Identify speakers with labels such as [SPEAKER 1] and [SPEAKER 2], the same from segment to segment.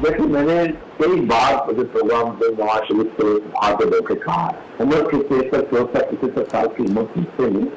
[SPEAKER 1] देखिए, मैंने कई बार अपने प्रोग्राम पे नवाज शरीफ से आगे बैठे कहा है, उम्र के 73-75 साल की उम्र किससे नहीं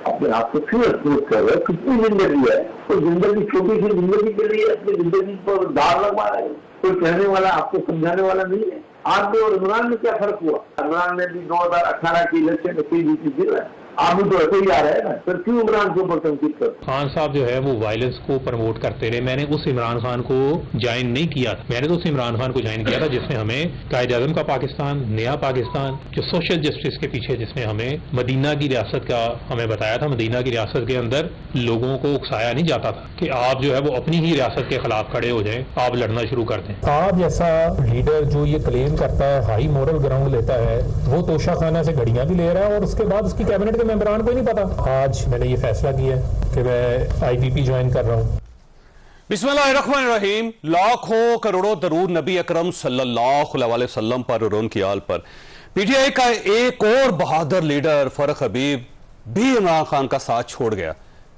[SPEAKER 1] अपने आप को फिर महसूस कर रहे हैं। कितनी जिंदगी है, तो जिंदगी छोटी सी जिंदगी के लिए अपनी जिंदगी पर दाग लगवा रहे हैं। कोई कहने वाला, आपको समझाने वाला नहीं है। आप में और इमरान में क्या फर्क हुआ? इमरान ने भी 2018 की इलेक्शन जीती है, आप भी तो ऐसे ही आ रहे हैं ना, फिर क्यों इमरान के ऊपर तनकीद कर?
[SPEAKER 2] खान साहब जो है वो वायलेंस को प्रमोट करते रहे। मैंने उस इमरान खान को ज्वाइन नहीं किया था, मैंने तो उस इमरान खान को ज्वाइन किया था जिसने हमें कायद आज़म का पाकिस्तान, नया पाकिस्तान, जो सोशल जस्टिस के पीछे, जिसने हमें मदीना की रियासत का हमें बताया था। मदीना की रियासत के अंदर लोगों को उकसाया नहीं जाता था कि आप जो है वो अपनी ही रियासत के खिलाफ खड़े हो जाएं, आप लड़ना शुरू कर दें।
[SPEAKER 3] आप जैसा लीडर जो ये क्लेम करता है, हाई मोरल ग्राउंड लेता है, वो तोशा खाना से घड़ियां भी ले रहा है और उसके बाद उसकी कैबिनेट के मेंबरान को ही नहीं पता। आज मैंने ये फैसला किया कि मैं IPP ज्वाइन कर रहा हूं।
[SPEAKER 4] बिस्मिल्लाहिर्रहमानिर्रहीम। लाखों करोड़ों दरूद नबी अकरम सल्लल्लाहु अलैहि वसल्लम पर और उनकी आल पर। PTI का एक और बहादुर लीडर फरख हबीब भी इमरान खान का साथ छोड़ गया।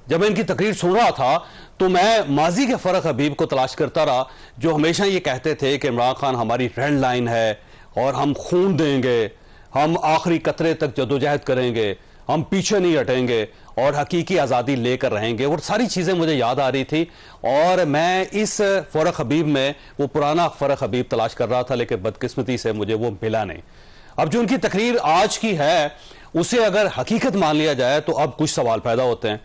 [SPEAKER 4] जब मैं इनकी तकरीर सुन रहा था तो मैं माजी के फरख हबीब को तलाश करता रहा, जो हमेशा ये कहते थे कि इमरान खान हमारी रेड लाइन है और हम खून देंगे, हम आखिरी कतरे तक जदोजहद करेंगे, हम पीछे नहीं हटेंगे और हकीकी आज़ादी लेकर रहेंगे। और सारी चीज़ें मुझे याद आ रही थी और मैं इस फरख हबीब में वो पुराना फरख हबीब तलाश कर रहा था, लेकिन बदकिस्मती से मुझे वो मिला नहीं। अब जो उनकी तकरीर आज की है उसे अगर हकीकत मान लिया जाए तो अब कुछ सवाल पैदा होते हैं।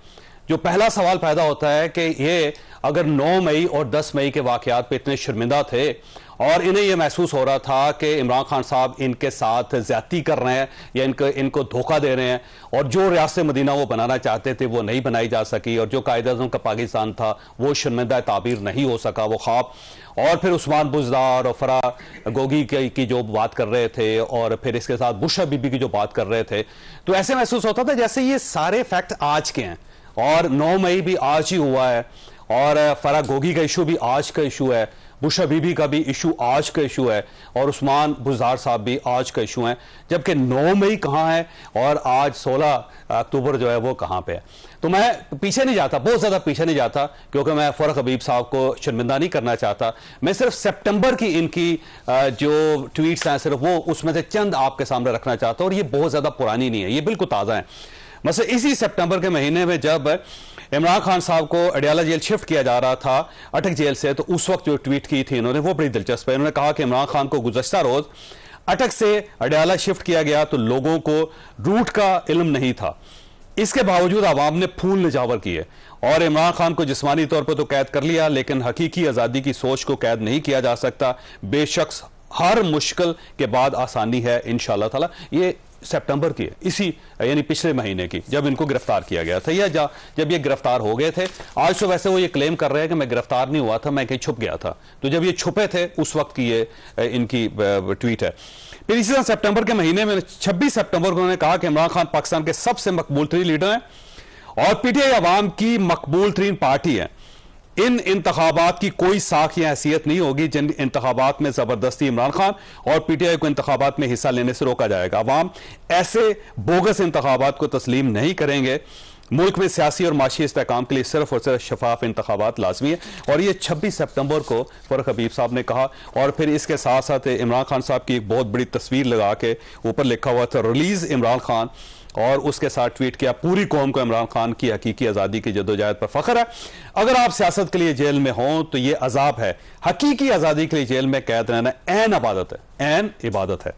[SPEAKER 4] जो पहला सवाल पैदा होता है कि ये अगर 9 मई और 10 मई के वाकयात पे इतने शर्मिंदा थे और इन्हें यह महसूस हो रहा था कि इमरान खान साहब इनके साथ ज्यादती कर रहे हैं या इनको धोखा दे रहे हैं, और जो रियासत मदीना वो बनाना चाहते थे वो नहीं बनाई जा सकी, और जो कायद आज़म का पाकिस्तान था वो शर्मिंदा ताबीर नहीं हो सका, वो ख्वाब। और फिर उस्मान बुज़दार और फराह गोगी की जो बात कर रहे थे और फिर इसके साथ बुशरा बीबी की जो बात कर रहे थे, तो ऐसे महसूस होता था जैसे ये सारे फैक्ट आज के हैं और 9 मई भी आज ही हुआ है और फराह गोगी का इशू भी आज का इशू है, बुशरा बीबी का भी इशू आज का इशू है और उस्मान बुज़दार साहब भी आज का इशू है। जबकि 9 मई कहाँ है और आज 16 अक्टूबर जो है वो कहाँ पे है। तो मैं पीछे नहीं जाता, बहुत ज़्यादा पीछे नहीं जाता, क्योंकि मैं फरख हबीब साहब को शर्मिंदा नहीं करना चाहता। मैं सिर्फ सितंबर की इनकी जो ट्वीट्स हैं सिर्फ वो उसमें से चंद आपके सामने रखना चाहता हूँ, और ये बहुत ज़्यादा पुरानी नहीं है, ये बिल्कुल ताज़ा है। मतलब इसी सितंबर के महीने में जब इमरान खान साहब को अडियाला जेल शिफ्ट किया जा रहा था अटक जेल से, तो उस वक्त जो ट्वीट की थी इन्होंने वो बड़ी दिलचस्प है। इन्होंने कहा कि इमरान खान को गुज़श्ता रोज अटक से अडियाला शिफ्ट किया गया तो लोगों को रूट का इल्म नहीं था, इसके बावजूद आवाम ने फूल निजावर किए और इमरान खान को जिस्मानी तौर पर तो कैद कर लिया, लेकिन हकीकी आज़ादी की सोच को कैद नहीं किया जा सकता। बेशक हर मुश्किल के बाद आसानी है इंशाअल्लाह ताला। ये सितंबर की है, इसी यानी पिछले महीने की, जब इनको गिरफ्तार किया गया था या जब ये गिरफ्तार हो गए थे। आज तो वैसे वो ये क्लेम कर रहे हैं कि मैं गिरफ्तार नहीं हुआ था, मैं कहीं छुप गया था। तो जब ये छुपे थे उस वक्त की ये इनकी ट्वीट है। फिर इसी तरह सितंबर के महीने में 26 सितंबर को उन्होंने कहा कि इमरान खान पाकिस्तान के सबसे मकबूल तरीन लीडर हैं और PTI अवाम की मकबूल तरीन पार्टी है। इन इंतखाबात की कोई साख या हैसियत नहीं होगी जिन इंतखाबात में जबरदस्ती इमरान खान और PTI को इंतखाबात में हिस्सा लेने से रोका जाएगा। अवाम ऐसे बोगस इंतखाबात को तस्लीम नहीं करेंगे। मुल्क में सियासी और माशी इस्तेहकाम के लिए सिर्फ और सिर्फ शफाफ इंतखाबात लाजमी है, और ये 26 सितंबर को फरख हबीब साहब ने कहा। और फिर इसके साथ साथ इमरान खान साहब की एक बहुत बड़ी तस्वीर लगा के ऊपर लिखा हुआ था रिलीज इमरान खान, और उसके साथ ट्वीट किया पूरी कौम को इमरान खान की हकीकी आज़ादी की जदोजहद पर फख्र है। अगर आप सियासत के लिए जेल में हों तो ये अजाब है, हकीकी आज़ादी के लिए जेल में कैद रहना ऐन इबादत है, ऐन इबादत है।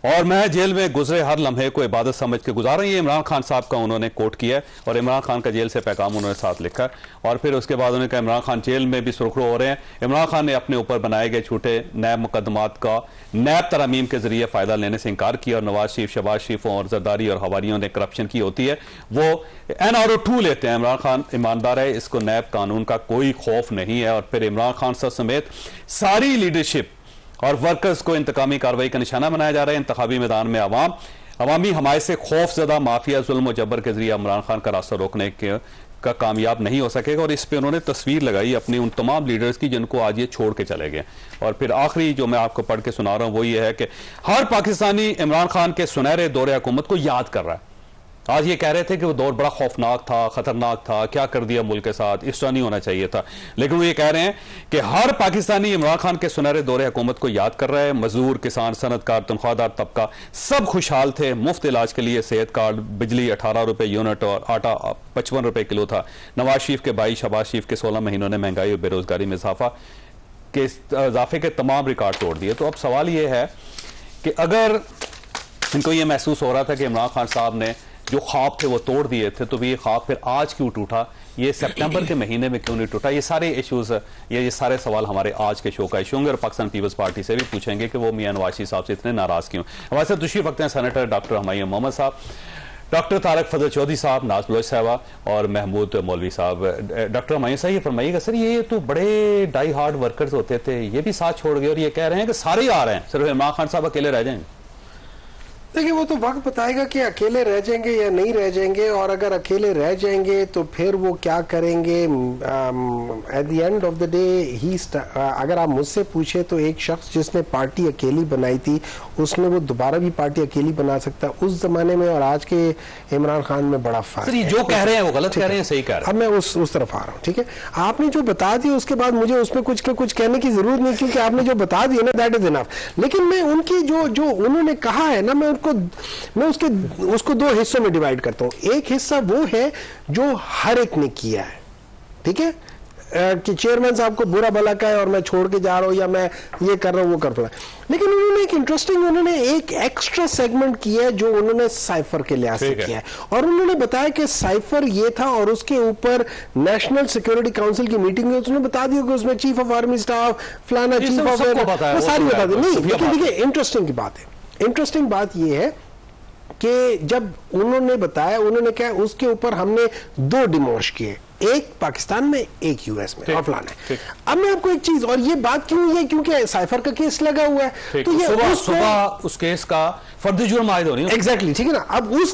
[SPEAKER 4] और मैं जेल में गुजरे हर लम्हे को इबादत समझ के गुजारा। ये इमरान खान साहब का उन्होंने कोट किया है और इमरान खान का जेल से पैगाम उन्होंने साथ लिखा। और फिर उसके बाद उन्होंने कहा इमरान खान जेल में भी सुरखरू हो रहे हैं। इमरान खान ने अपने ऊपर बनाए गए झूठे नैब मुकदमात का नैब तरमीम के जरिए फ़ायदा लेने से इनकार किया, और नवाज शरीफ, शहबाज शरीफ और जरदारी और हवारियों ने करप्शन की होती है, वो NRO 2 लेते हैं। इमरान खान ईमानदार है, इसको नैब कानून का कोई खौफ नहीं है। और फिर इमरान खान साहब समेत सारी लीडरशिप और वर्कर्स को इंतकामी कार्रवाई का निशाना बनाया जा रहा है। इंतखाबी मैदान में अवामी हमायत से खौफजदा माफिया जुल्म और जबर के जरिए इमरान खान का रास्ता रोकने का कामयाब नहीं हो सकेगा। और इस पे उन्होंने तस्वीर लगाई अपनी उन तमाम लीडर्स की जिनको आज ये छोड़ के चले गए। और फिर आखिरी जो मैं आपको पढ़ के सुना रहा हूं वो ये है कि हर पाकिस्तानी इमरान खान के सुनहरे दौरे हुकूमत को याद कर रहा है, आज ये कह रहे थे कि वो दौर बड़ा खौफनाक था, खतरनाक था, क्या कर दिया मुल्क के साथ, इस तरह नहीं होना चाहिए था। लेकिन वो ये कह रहे हैं कि हर पाकिस्तानी इमरान खान के सुनहरे दौरे हुकूमत को याद कर रहा है। मजदूर, किसान, सनतकार, तनख्वाहदार तबका सब खुशहाल थे। मुफ्त इलाज के लिए सेहत कार्ड, बिजली 18 रुपए यूनिट और आटा 55 रुपए किलो था। नवाज शरीफ के भाई शहबाज शरीफ के 16 महीनों ने महंगाई और बेरोजगारी में इजाफे के तमाम रिकॉर्ड तोड़ दिए। तो अब सवाल ये है कि अगर इनको ये महसूस हो रहा था कि इमरान खान साहब ने जो ख्वाब थे वो तोड़ दिए थे, तो ये ख्वाब फिर आज क्यों टूटा, ये सितंबर के महीने में क्यों नहीं टूटा? ये सारे इश्यूज, ये सारे सवाल हमारे आज के शो का इशू होंगे और पाकिस्तान पीपल्स पार्टी से भी पूछेंगे कि वो मियां नवाज शरीफ साहब से इतने नाराज क्यों। हमारे साथ तशरीफ रखते हैं सेनेटर डॉक्टर हुमायूं मोहम्मद साहब, डॉक्टर तारक फजल चौधरी साहब, नाज बलोच साहबा और महमूद मौलवी साहब। डॉक्टर हुमायूं साहब ये फरमाइएगा, सर ये तो बड़े डाई हार्ड वर्कर्स होते थे, ये भी साथ छोड़ गए और ये कह रहे हैं कि सारे आ रहे हैं, सिर्फ इमरान खान साहब अकेले रह जाएंगे।
[SPEAKER 5] देखिए वो तो वक्त बताएगा कि अकेले रह जाएंगे या नहीं रह जाएंगे, और अगर अकेले रह जाएंगे तो फिर वो क्या करेंगे। At the end of the day ही अगर आप मुझसे पूछे तो एक शख्स जिसने पार्टी अकेली बनाई थी उसने वो दोबारा भी पार्टी अकेली बना सकता है। उस जमाने में और आज के इमरान खान में बड़ा फर्क है।
[SPEAKER 4] जो कह रहे हैं वो गलत कह रहे हैं, सही कह रहे हैं।
[SPEAKER 5] अब मैं उस तरफ आ रहा हूँ, ठीक है। आपने जो बता दिया उसके बाद मुझे उसमें कुछ कहने की जरूरत नहीं, क्योंकि आपने जो बता दिया ना दैट इज इनफ। लेकिन मैं उनकी जो उन्होंने कहा है ना, मैं उसको दो हिस्सों में डिवाइड करता हूं। एक हिस्सा वो है जो हर एक ने किया है, ठीक है, कि चेयरमैन साहब को बुरा भला का है और मैं छोड़ के जा रहा हूं या मैं ये कर रहा हूं वो कर रहा हूं। लेकिन उन्होंने एक इंटरेस्टिंग, उन्होंने एक एक्स्ट्रा सेगमेंट किया है जो उन्होंने साइफर के लिहाज से किया है, और उन्होंने बताया कि साइफर ये था और उसके ऊपर नेशनल सिक्योरिटी काउंसिल की मीटिंग में उसने बता दिया कि उसमें चीफ ऑफ आर्मी स्टाफ फलाना चीफ ऑफ सारी बता दी। नहीं, लेकिन देखिए इंटरेस्टिंग की बात है, इंटरेस्टिंग बात यह है कि जब उन्होंने बताया, उन्होंने कहा उसके ऊपर हमने 2 डिमोश किए, एक पाकिस्तान में एक यूएस में और फलाना है। अब मैं आपको एक चीज, और ये बात क्यों है, क्योंकि साइफर का केस लगा हुआ है, तो ये
[SPEAKER 4] सुबह उस केस का फर्द जुर्म आयद हो रही है।
[SPEAKER 5] एग्जैक्टली, ठीक है ना। अब उस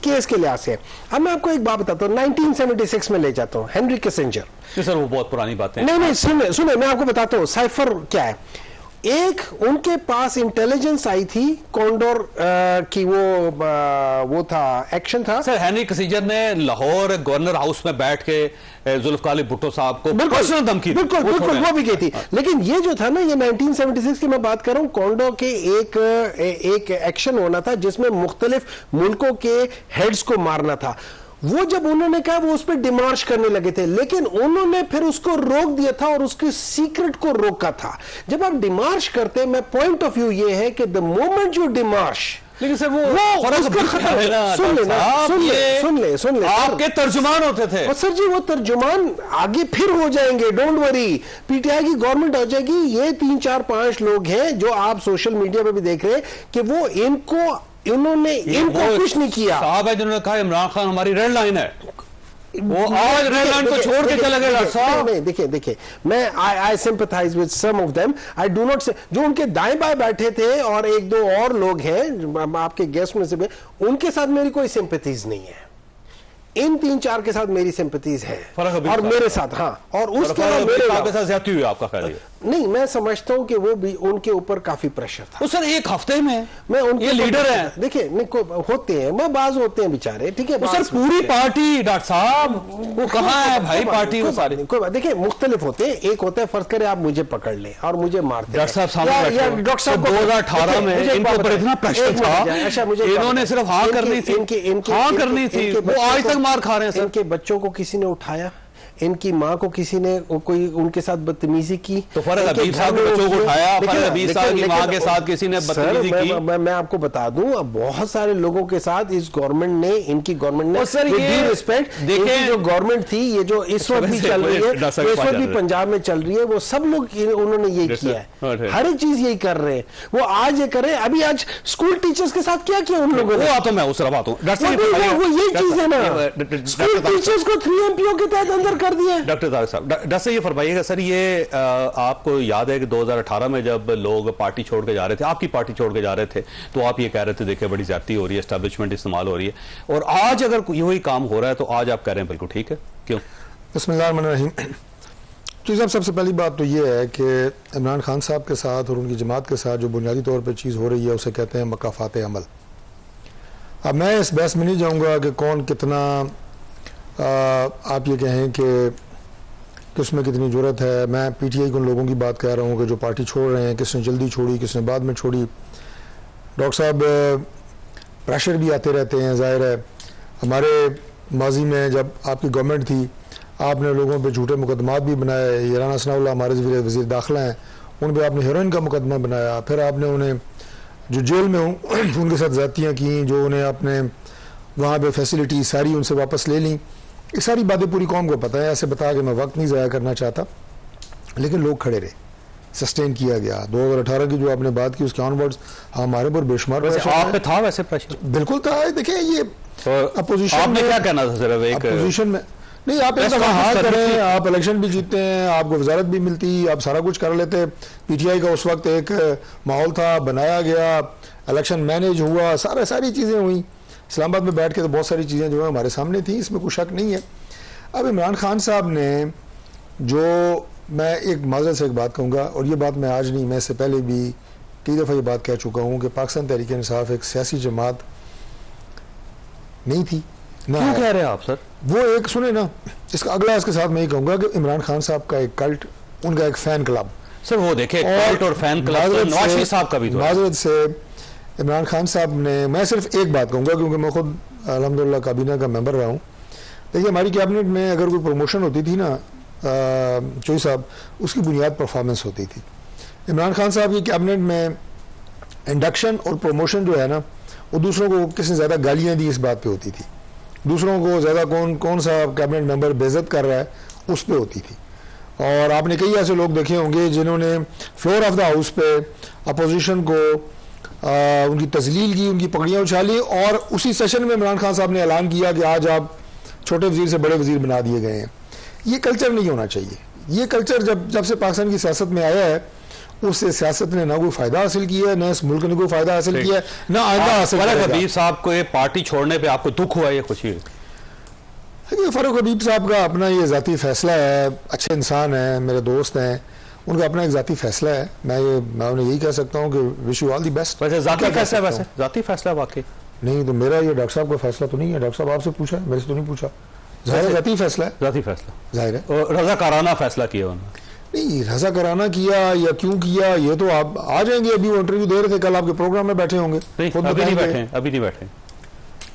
[SPEAKER 5] केस के लिहाज से अब मैं आपको एक बात बताता हूँ, 1976 में ले जाता हूँ, हेनरी किसिंजर।
[SPEAKER 4] सर वो बहुत पुरानी बात है।
[SPEAKER 5] नहीं, सुने मैं आपको बताता हूँ साइफर क्या है। एक उनके पास इंटेलिजेंस आई थी कॉन्डोर की, वो था, एक्शन था।
[SPEAKER 4] सर हेनरी किसिंजर ने लाहौर गवर्नर हाउस में बैठ के जुल्फिकार अली भुट्टो साहब को पर्सनल धमकी,
[SPEAKER 5] बिल्कुल वो भी की थी। लेकिन ये जो था ना, ये 1976 की मैं बात कर रहा हूं, कॉन्डो के एक एक्शन होना था जिसमें मुख्तलिफ मुल्कों के हेड्स को मारना था। वो जब उन्होंने कहा वो उस पर डिमार्च करने लगे थे, लेकिन उन्होंने फिर उसको रोक दिया था और उसके सीक्रेट को रोका था। जब आप डिमार्च करते, मैं पॉइंट ऑफ व्यू ये है कि द मोमेंट यू डिमार्च,
[SPEAKER 4] लेकिन सर वो
[SPEAKER 5] सुन ले
[SPEAKER 4] आपके तर्जुमान होते थे।
[SPEAKER 5] और सर जी वो तर्जुमान आगे फिर हो जाएंगे, डोंट वरी, पीटीआई की गवर्नमेंट हो जाएगी। ये 3, 4, 5 लोग हैं जो आप सोशल मीडिया पे भी देख रहे हैं कि वो इन्होंने इनको कुछ नहीं किया।
[SPEAKER 4] साहब है जिन्होंने कहा इमरान खान हमारी रेड लाइन है, वो आज रेड लाइन को छोड़ के चले गए साहब।
[SPEAKER 5] नहीं, देखिए मैं I sympathize with some of them, I do not say, जो उनके दाएं बाएं बैठे थे और 1-2 और लोग हैं आपके गेस्ट में से भी, उनके साथ मेरी कोई सिंपैथीज नहीं है। इन 3-4 के साथ मेरी सिंपैथीज है और मेरे साथ, हाँ, और उसके बाद मेरे
[SPEAKER 4] साथ ज्यादती हुई आपका ख्याल?
[SPEAKER 5] नहीं, मैं समझता हूं कि वो भी उनके ऊपर काफी प्रेशर था।
[SPEAKER 4] सर एक हफ्ते में
[SPEAKER 5] मैं उनके
[SPEAKER 4] ये लीडर है,
[SPEAKER 5] देखिए होते हैं, मैं बाज होते हैं बेचारे, ठीक है।
[SPEAKER 4] सर पूरी पार्टी डॉक्टर साहब वो कहाँ है भाई, पार्टी वो सारी
[SPEAKER 5] कोई बात, देखिए मुख्तलिफ होते हैं। एक होता है फर्ज करे आप मुझे पकड़ ले और मुझे मारते,
[SPEAKER 4] डॉक्टर साहब सामने डॉक्टर साहब 2018 में इनके ऊपर इतना प्रेशर था, अच्छा मुझे इन्होंने सिर्फ हाँ करनी थी, वो आज तक मार खा रहे हैं।
[SPEAKER 5] इनके बच्चों को किसी ने उठाया, इनकी माँ को किसी ने कोई उनके साथ बदतमीजी की,
[SPEAKER 4] तो फरहद हबीब साहब के बच्चों को उठाया, फरहद हबीब साहब की माँ के साथ किसी ने बदतमीजी की।
[SPEAKER 5] मैं आपको बता दूं, अब बहुत सारे लोगों के साथ इस गवर्नमेंट ने, इनकी गवर्नमेंट ने,
[SPEAKER 4] सर ये
[SPEAKER 5] रिस्पेक्ट, देखिए जो गवर्नमेंट थी, ये जो इस वक्त भी चल रही है, इस वक्त भी पंजाब में चल रही है, वो सब लोग उन्होंने ये किया है, हर एक चीज यही कर रहे हैं। वो आज ये कर रहे हैं, अभी आज स्कूल टीचर्स के साथ क्या किया उन लोगों ने,
[SPEAKER 4] तो मैं उस तरफ आता हूँ,
[SPEAKER 5] वो यही चीज है ना, स्कूल टीचर्स को 3 MPO के तहत अंदर कर दिया।
[SPEAKER 4] डॉक्टर साहब, डॉक्टर से ये फरमाइएगा सर, ये आपको याद है कि 2018 में जब लोग पार्टी छोड़ के जा रहे थे, आपकी पार्टी छोड़ के जा रहे थे, तो आप ये कह रहे थे देखिए बड़ी ज्यादती हो रही है, एस्टैब्लिशमेंट इस्तेमाल हो रही है, और आज अगर यही काम हो रहा है तो आज आप कह रहे हैं बिल्कुल ठीक है, क्यों?
[SPEAKER 6] बिस्मिल्लाहिर्रहमानिर्रहीम। जी साहब, सबसे पहली बात तो ये है कि इमरान खान साहब के साथ और उनकी जमात के साथ जो बुनियादी तौर पर चीज़ हो रही है उसे कहते हैं मकाफात अमल। अब मैं इस बहस में नहीं जाऊंगा कि कौन कितना आप ये कहें कि किसमें कितनी ज़रूरत है। मैं पीटीआई के उन लोगों की बात कर रहा हूँ कि जो पार्टी छोड़ रहे हैं, किसने जल्दी छोड़ी, किसने बाद में छोड़ी। डॉक्टर साहब, प्रेशर भी आते रहते हैं, जाहिर है। हमारे माजी में जब आपकी गवर्नमेंट थी, आपने लोगों पे झूठे मुकदमात भी बनाए। ये राना सनाउल्लाह हमारे वज़ीर दाखिला हैं, उन पर आपने हेरोइन का मुकदमा बनाया। फिर आपने उन्हें जो जेल में हूँ उनके साथ ज़्यादतियाँ की, जो उन्हें आपने वहाँ पे फैसिलिटी सारी उनसे वापस ले ली। ये सारी बातें पूरी कौम को पता है। ऐसे बता के मैं वक्त नहीं ज़ाया करना चाहता, लेकिन लोग खड़े रहे, सस्टेन किया गया। 2018 की जो आपने बात की उसके ऑनवर्ड्स हमारे पर बेशुमार
[SPEAKER 4] आप पे था वैसे प्रेशर?
[SPEAKER 6] बिल्कुल था। देखिए ये अपोजिशन,
[SPEAKER 4] आपने क्या कहना था सिर्फ एक
[SPEAKER 6] अपोजिशन में नहीं, आप एक हाँ करें, आप इलेक्शन भी जीतते हैं, आपको वजारत भी मिलती, आप सारा कुछ कर लेते। पीटीआई का उस वक्त एक माहौल था, बनाया गया, इलेक्शन मैनेज हुआ, सारी चीज़ें हुई। इस्लामाबाद में बैठ के तो बहुत सारी चीज़ें जो है हमारे सामने थी, इसमें कोई शक नहीं है। अब इमरान खान साहब ने जो, मैं एक माजरत से एक बात कहूँगा, और ये बात मैं आज नहीं, मैं इससे पहले भी कई दफ़ा ये बात कह चुका हूँ कि पाकिस्तान तहरीक इंसाफ एक सियासी जमात नहीं थी ना।
[SPEAKER 4] क्यों कह रहे हैं आप सर?
[SPEAKER 6] वो एक सुने ना, इसका अगला इसके साथ मैं ये कहूँगा कि इमरान खान साहब का एक कल्ट, उनका एक फ़ैन क्लब।
[SPEAKER 4] सर वो देखे कल्ट और फैन क्लब नवाज शरीफ साहब का भी।
[SPEAKER 6] माजरत से इमरान खान साहब ने, मैं सिर्फ एक बात कहूँगा क्योंकि मैं खुद अल्हम्दुलिल्लाह काबीना का मेंबर रहा हूँ। देखिए हमारी कैबिनेट में अगर कोई प्रमोशन होती थी ना चोई साहब, उसकी बुनियाद परफॉर्मेंस होती थी। इमरान खान साहब की कैबिनेट में इंडक्शन और प्रमोशन जो है ना, वो दूसरों को किसने ज़्यादा गालियाँ दी इस बात पे होती थी, दूसरों को ज़्यादा कौन सा कैबिनेट मेंबर बेइज्जत कर रहा है उस पर होती थी। और आपने कई ऐसे लोग देखे होंगे जिन्होंने फ्लोर ऑफ द हाउस पे अपोजिशन को उनकी तजलील की, उनकी पगड़ियाँ उछाली, और उसी सेशन में इमरान खान साहब ने ऐलान किया कि आज आप छोटे वजीर से बड़े वजीर बना दिए गए हैं। ये कल्चर नहीं होना चाहिए। ये कल्चर जब से पाकिस्तान की सियासत में आया है, उससे सियासत ने ना कोई फायदा हासिल किया है, ना इस मुल्क ने कोई फायदा हासिल किया है, ना आइंदा हासिल करेगा।
[SPEAKER 4] फरूक हबीब साहब को ये पार्टी छोड़ने पे आपको दुख हुआ या खुशी?
[SPEAKER 6] फरूक हबीब साहब का अपना ये ज़ाती फैसला है, अच्छे इंसान है, मेरे दोस्त हैं, उनका अपना एक ज़ाती फैसला है। मैं उन्हें यही कह सकता हूँ कि wish you all the best.
[SPEAKER 4] वैसे ज़ाती फैसला, वैसे ज़ाती फैसला वाकई नहीं,
[SPEAKER 6] तो मेरा ये डॉक्टर साहब का फैसला तो नहीं है। डॉक्टर साहब आपसे पूछा है, मेरे से तो नहीं पूछा। ज़ाती फैसला है,
[SPEAKER 4] ज़ाती फैसला
[SPEAKER 6] जाहिर है।
[SPEAKER 4] रज़ाकाराना फैसला किया उन्होंने?
[SPEAKER 6] नहीं, रजा कराना किया या क्यों किया, ये तो आप आ जाएंगे। अभी वो इंटरव्यू दे रहे थे, कल आपके प्रोग्राम में बैठे होंगे।
[SPEAKER 4] अभी नहीं बैठे।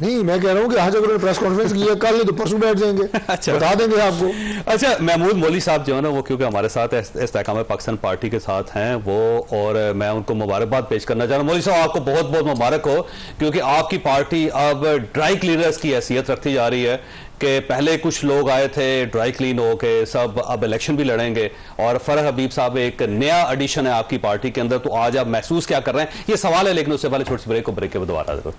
[SPEAKER 6] नहीं, मैं कह रहा हूँ कि आज अगर प्रेस कॉन्फ्रेंस की है, कल नहीं तो परसों बैठ जाएंगे। अच्छा, बता देंगे आपको।
[SPEAKER 4] अच्छा, महमूद मौली साहब जो है ना, वो क्योंकि हमारे साथ इस्तेहकाम पाकिस्तान पार्टी के साथ हैं वो, और मैं उनको मुबारकबाद पेश करना चाह रहा हूँ। मौली साहब, आपको बहुत बहुत मुबारक हो, क्योंकि आपकी पार्टी अब ड्राई क्लीनर्स की हैसियत रखती जा रही है कि पहले कुछ लोग आए थे ड्राई क्लीन हो के, सब अब इलेक्शन भी लड़ेंगे, और फरह हबीब साहब एक नया एडिशन है आपकी पार्टी के अंदर। तो आज आप महसूस क्या कर रहे हैं, ये सवाल है, लेकिन उससे पहले छोटी सी ब्रेक को ब्रेक के दोबारा जरूर।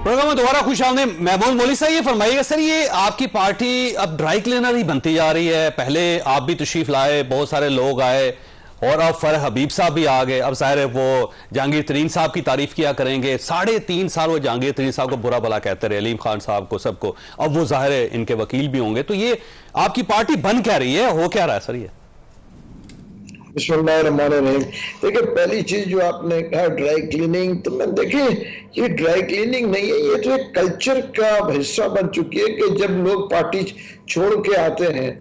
[SPEAKER 4] प्रोग्राम में दोबारा खुश आमदीद। महमूद मौली साहब, ये फरमाइएगा सर, ये आपकी पार्टी अब ड्राई क्लीनर ही बनती जा रही है। पहले आप भी तशरीफ लाए, बहुत सारे लोग आए, और अब फरह हबीब साहब भी आ गए। अब जाहिर है वो जहांगीर तरीन साहब की तारीफ किया करेंगे। 3.5 साल वो जहांगीर तरीन साहब को बुरा भला कहते रहे, अलीम खान साहब को, सबको। अब वो जाहिर है इनके वकील भी होंगे। तो ये आपकी पार्टी बन क्या रही है, हो क्या रहा है सर ये?
[SPEAKER 7] बिस्मिल्लाहिर्रहमानिर्रहीम। देखिए, पहली चीज जो आपने कहा ड्राई क्लीनिंग, तो मैं देखिए ये ड्राई क्लीनिंग नहीं है, ये तो एक कल्चर का हिस्सा बन चुकी है कि जब लोग पार्टी छोड़ के आते हैं